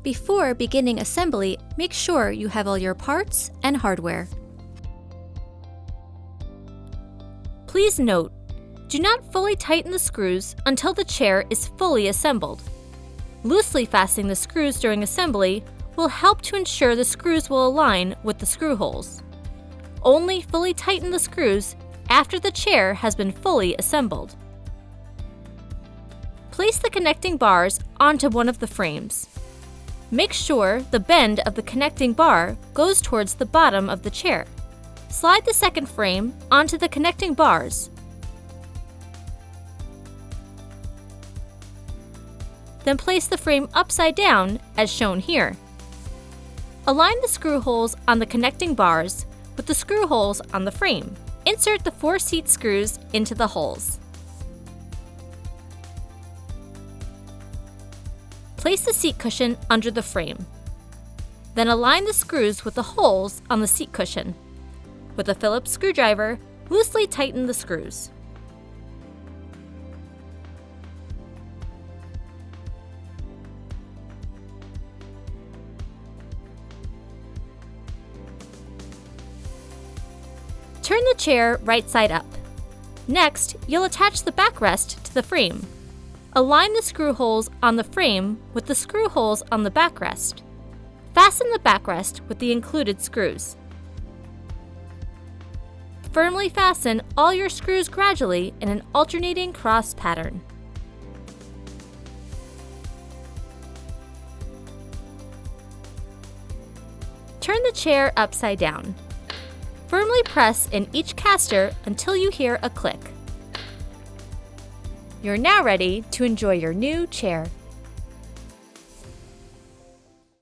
Before beginning assembly, make sure you have all your parts and hardware. Please note, do not fully tighten the screws until the chair is fully assembled. Loosely fastening the screws during assembly will help to ensure the screws will align with the screw holes. Only fully tighten the screws after the chair has been fully assembled. Place the connecting bars onto one of the frames. Make sure the bend of the connecting bar goes towards the bottom of the chair. Slide the second frame onto the connecting bars. Then place the frame upside down as shown here. Align the screw holes on the connecting bars with the screw holes on the frame. Insert the 4 seat screws into the holes. Place the seat cushion under the frame. Then align the screws with the holes on the seat cushion. With a Phillips screwdriver, loosely tighten the screws. Turn the chair right side up. Next, you'll attach the backrest to the frame. Align the screw holes on the frame with the screw holes on the backrest. Fasten the backrest with the included screws. Firmly fasten all your screws gradually in an alternating cross pattern. Turn the chair upside down. Firmly press in each caster until you hear a click. You're now ready to enjoy your new chair.